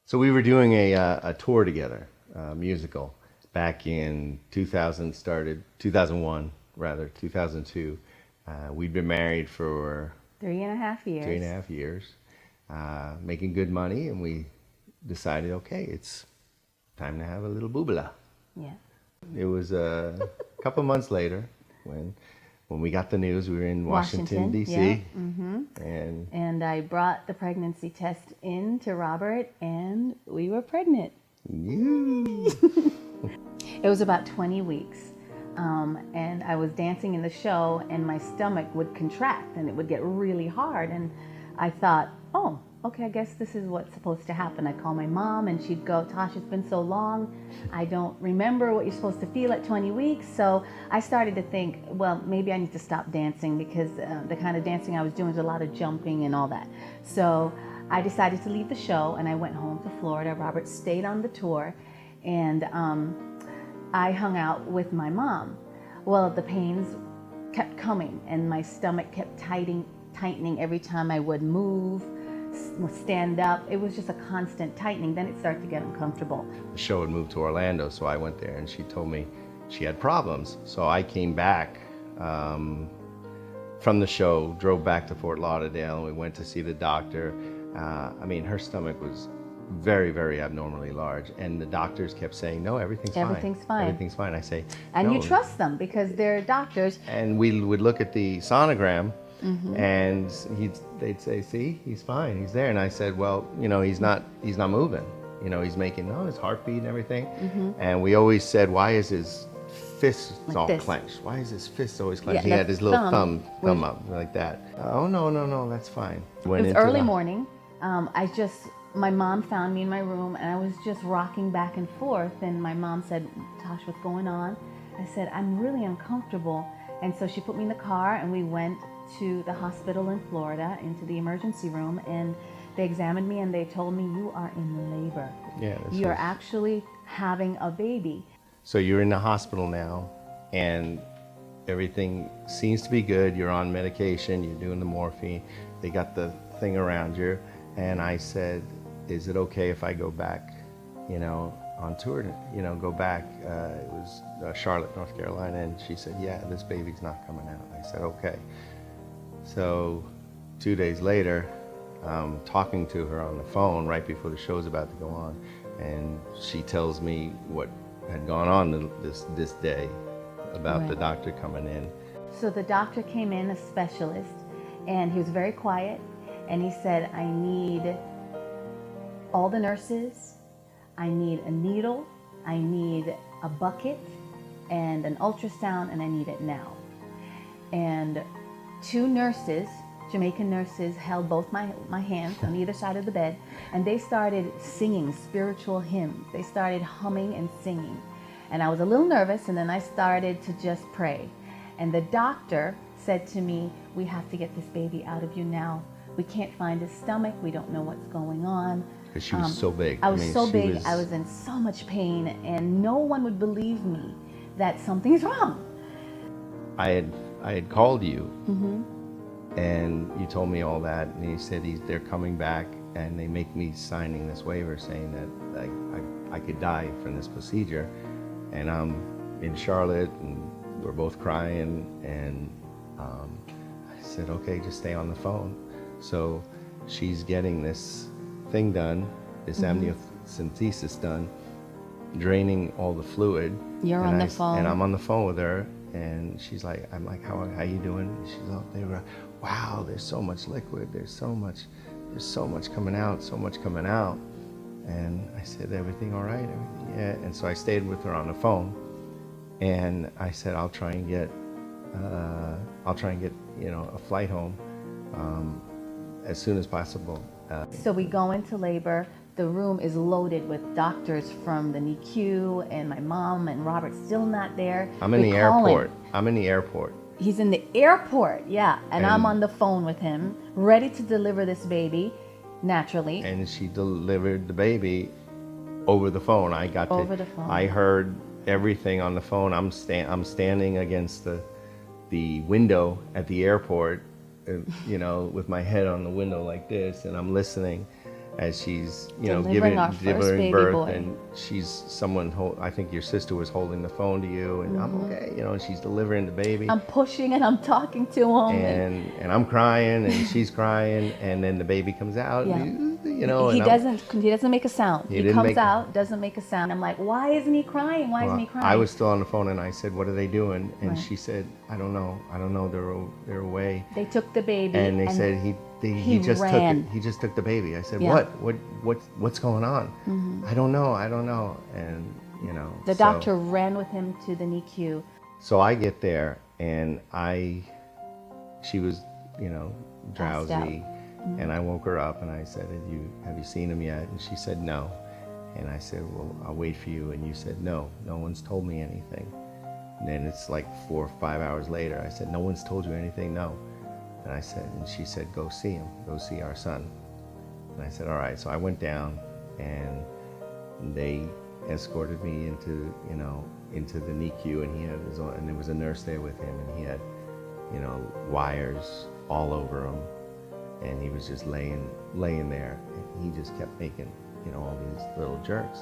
So we were doing a tour together, musical, back in 2001 rather, 2002. We'd been married for 3.5 years. 3.5 years, making good money, and we decided, okay, it's time to have a little boobala. Yeah. It was a couple months later when we got the news. We were in Washington, D.C. Yeah. And I brought the pregnancy test in to Robert, and we were pregnant. you, It was about 20 weeks. And I was dancing in the show, and my stomach would contract and it would get really hard. And I thought, oh, okay, I guess this is what's supposed to happen. I'd call my mom and she'd go, Tosh, it's been so long. I don't remember what you're supposed to feel at 20 weeks. So I started to think, well, maybe I need to stop dancing because the kind of dancing I was doing was a lot of jumping and all that. So I decided to leave the show and I went home to Florida. Robert stayed on the tour, and I hung out with my mom. Well, the pains kept coming and my stomach kept tightening every time I would move, stand up. It was just a constant tightening. Then it started to get uncomfortable. the show had moved to Orlando, so I went there, and she told me she had problems. So I came back from the show, drove back to Fort Lauderdale, and we went to see the doctor. I mean, her stomach was very, very abnormally large, and the doctors kept saying, no, everything's fine. Everything's fine. Everything's fine. I say, And no. you trust them because they're doctors. And we would look at the sonogram, and they'd say, see, he's fine, he's there. And I said, well, you know, he's not moving. You know, he's making his heartbeat and everything. And we always said, why is his fists Like all this. clenched? Why is his fists always clenched? Yeah, He had the his little thumb thumb up like that. Oh, no, that's fine. Went It was into early the- morning. My mom found me in my room and I was just rocking back and forth. And my mom said, Tosh, what's going on? I said, I'm really uncomfortable. And so she put me in the car and we went to the hospital in Florida, into the emergency room. And they examined me and they told me, you are in labor. Yeah, this You're was- actually having a baby. So you're in the hospital now, and everything seems to be good. You're on medication, you're doing the morphine. They got the thing around you. And I said, is it okay if I go back, on tour, go back? It was Charlotte, North Carolina. And she said, yeah, this baby's not coming out. I said, okay. So 2 days later, talking to her on the phone right before the show's about to go on, and she tells me what had gone on this day about the Right. doctor coming in. So the doctor came in, a specialist, and he was very quiet. And he said, I need all the nurses, I need a needle, I need a bucket and an ultrasound, and I need it now. And 2 nurses, Jamaican nurses, held both my hands on either side of the bed, and they started singing spiritual hymns. They started humming and singing. And I was a little nervous, and then I started to just pray. And the doctor said to me, we have to get this baby out of you now. We can't find his stomach. We don't know what's going on. Because she was so big. I was so she big. was- I was in so much pain, and no one would believe me that something's wrong. I had called you, and you told me all that, and you said they're coming back, and they make me signing this waiver saying that I could die from this procedure. And I'm in Charlotte, and we're both crying, and I said, okay, just stay on the phone. So she's getting this thing done, this amniocentesis done, draining all the fluid. You're And on the I- phone. And I'm on the phone with her, and she's like, I'm like, how you doing? And she's out there, wow, there's so much liquid, there's so much coming out. And I said, everything all right? Everything, yeah. And so I stayed with her on the phone, and I said, I'll try and get a flight home as soon as possible. So we go into labor. The room is loaded with doctors from the NICU, and my mom and Robert's still not there. I'm in We the call him. airport. I'm in the airport. He's in the airport, yeah. And I'm And- on the phone with him, ready to deliver this baby naturally. And she delivered the baby over the phone. Over the phone. I heard everything on the phone. I'm standing against the window at the airport, with my head on the window like this, and I'm listening. as she's Delivering our first delivering baby birth, boy. and she's someone. I think your sister was holding the phone to you, and I'm okay, and she's delivering the baby, I'm pushing and I'm talking to him, and I'm crying, and she's crying, and then the baby comes out, yeah. and, He and doesn't make a sound. He He didn't comes make- out, doesn't make a sound. I'm like, why isn't he crying? Why isn't he crying? I was still on the phone, and I said, "What are they doing?" And Right. she said, "I don't know. They're away." They took the baby, And they said he just ran. took it. He just took the baby. I said, Yeah. what's going on? I don't know. And the so- doctor ran with him to the NICU. So I get there, and she was Passed out. drowsy, and I woke her up, and I said, have you seen him yet? And she said no. And I said, well, I'll wait for you. And you said, no one's told me anything. And then it's like 4 or 5 hours later. I said, no one's told you anything? No. And she said, go see him. Go see our son. And I said, all right. So I went down, and they escorted me into the NICU, and he had his own, and there was a nurse there with him, and he had, wires all over him, and he was just laying there, and he just kept making, all these little jerks.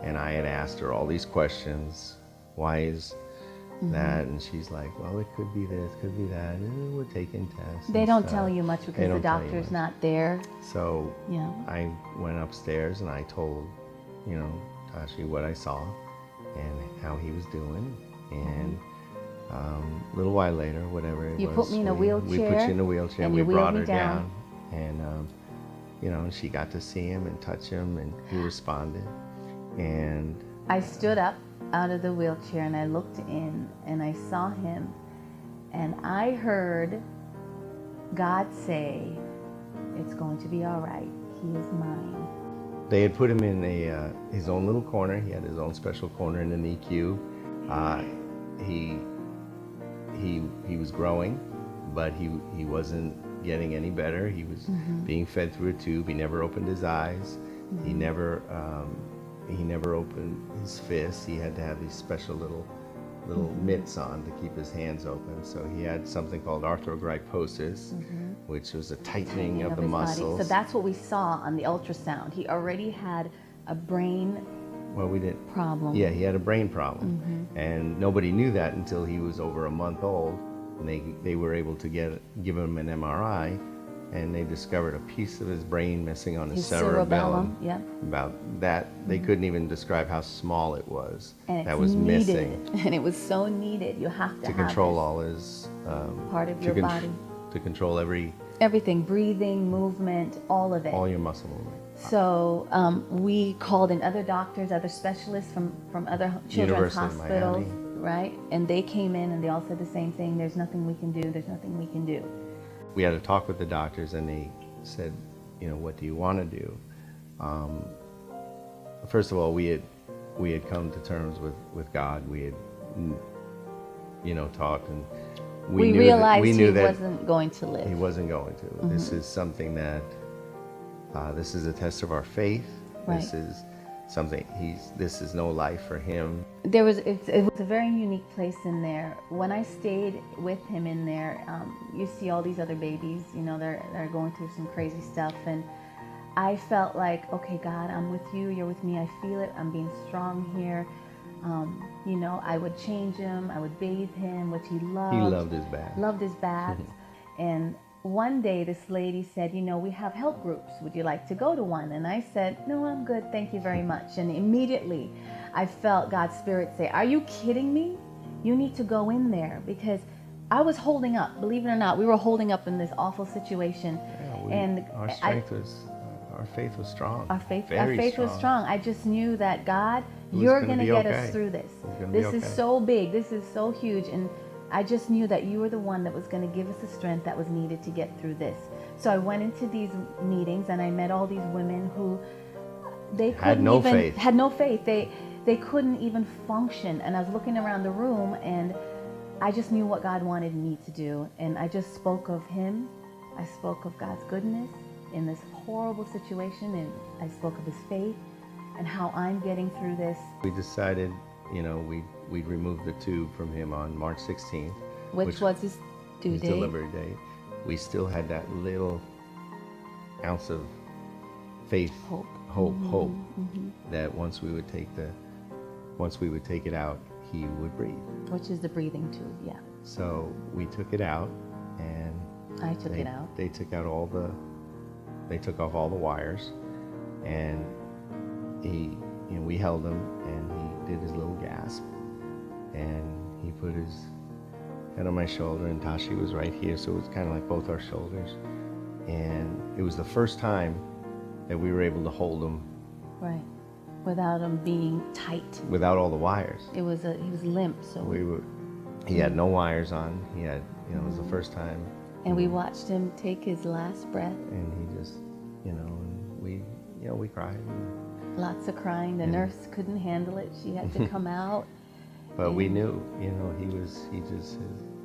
And I had asked her all these questions. Why is that? And she's like, well, it could be this, could be that. We're taking tests. They and don't stuff. tell you much They because the don't tell you doctor's much. not there. So Yeah. I went upstairs, and I told, Tashi what I saw and how he was doing. And a little while later, whatever it You was, put me in a we put wheelchair, you in a wheelchair, and we you wheeled brought me her down. and she got to see him and touch him, and he responded. And I stood up out of the wheelchair and I looked in and I saw him, and I heard God say, it's going to be all right. He is mine. they had put him in his own little corner. He had his own special corner in the NICU. He was growing, but he wasn't getting any better. He was being fed through a tube. He never opened his eyes. He never opened his fists. He had to have these special little mitts on to keep his hands open. So he had something called arthrogryposis, which was a tightening of the his body. muscles. So that's what we saw on the ultrasound. He already had a brain Well, we didn't. problem. Yeah, he had a brain problem, and nobody knew that until he was over a month old. And they were able to give him an MRI, and they discovered a piece of his brain missing on his His cerebellum. yeah. About that, they couldn't even describe how small it was. And that it's was needed. missing And it was so needed. You have to to have control this. all his Part of to your body. to control Everything, breathing, movement, all of it. all your muscle movement. So we called in other doctors, other specialists from other children's University of hospitals, Miami. right? And they came in and they all said the same thing. There's nothing we can do. There's nothing we can do. We had a talk with the doctors, and they said, what do you want to do? First of all, we had come to terms with God. We had talked, and We knew realized we knew he that wasn't going to live. he wasn't going to. This is something that this is a test of our faith. Right. This is something this is no life for him. It was a very unique place in there. When I stayed with him in there, you see all these other babies, they're going through some crazy stuff, and I felt like, okay, God, I'm with you, you're with me, I feel it, I'm being strong here. I would change him, I would bathe him, which he loved. He loved his bath. Loved his baths. And one day this lady said, we have help groups. Would you like to go to one? And I said, no, I'm good. Thank you very much. And immediately I felt God's Spirit say, are you kidding me? You need to go in there, because I was holding up. Believe it or not, we were holding up in this awful situation. Yeah, and our strength was, our faith was strong. our faith Very was strong. I just knew that, God, was you're gonna going to be get okay. us through this. It was gonna be This is okay. so big. This is so huge. And I just knew that you were the one that was going to give us the strength that was needed to get through this. So I went into these meetings and I met all these women who they couldn't Had no even faith. had no faith. They couldn't even function. And I was looking around the room and I just knew what God wanted me to do. And I just spoke of him. I spoke of God's goodness in this horrible situation, and I spoke of his faith and how I'm getting through this. We decided, we'd remove the tube from him on March 16th, Which was his due his date. delivery date. We still had that little ounce of faith, Hope. hope that once we would take it out, he would breathe. Which is the breathing tube, yeah. So we took it out, and I took it out. They took out they took off all the wires, and we held him, and he did his little gasp, and he put his head on my shoulder, and Tashi was right here, so it was kind of like both our shoulders, and it was the first time that we were able to hold him Right. Without him being tight. without all the wires. He was limp, so He had no wires on. He had, it was the first time. and we watched him take his last breath. And he just, and we cried. Lots of crying. The nurse couldn't handle it. She had to come out. But we knew,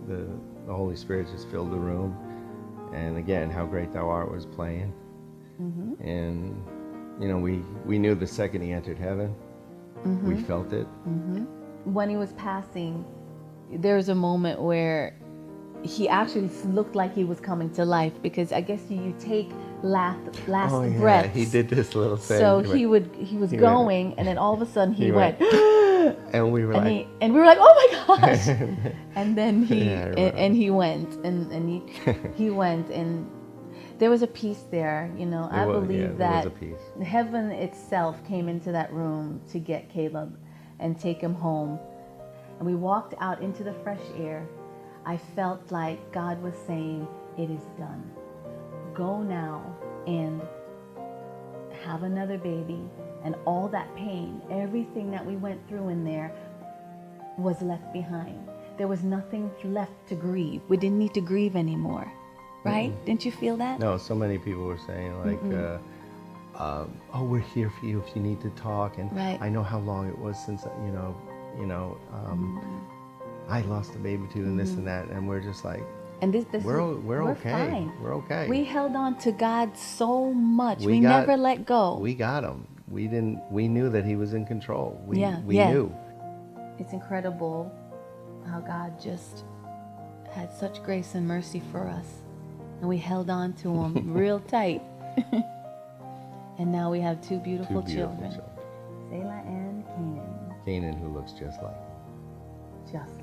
the Holy Spirit just filled the room. And again, How Great Thou Art was playing. And, we knew the second he entered heaven, we felt it. When he was passing, there was a moment where he actually looked like he was coming to life, because I guess you take last breath. He did this little thing. So he was going, and then all of a sudden he went, and we were like, and we were like, oh my gosh! And then he Yeah, he went, and he went, and there was a peace there. I believe there that was a peace. heaven itself came into that room to get Caleb and take him home. And we walked out into the fresh air. I felt like God was saying, it is done. Go now and have another baby. And all that pain, everything that we went through in there was left behind. There was nothing left to grieve. We didn't need to grieve anymore, right? Didn't you feel that? No, so many people were saying like, oh, we're here for you if you need to talk. And Right. I know how long it was since, I lost a baby too, and this and that. And we're just like, And we're okay. fine. We're okay. We held on to God so much. We We got- never let go. We got him. We knew that he was in control. We Yeah. knew. It's incredible how God just had such grace and mercy for us. And we held on to him real tight. And now we have two beautiful Two beautiful children. children. Selah and Canaan. Canaan, who looks just like Just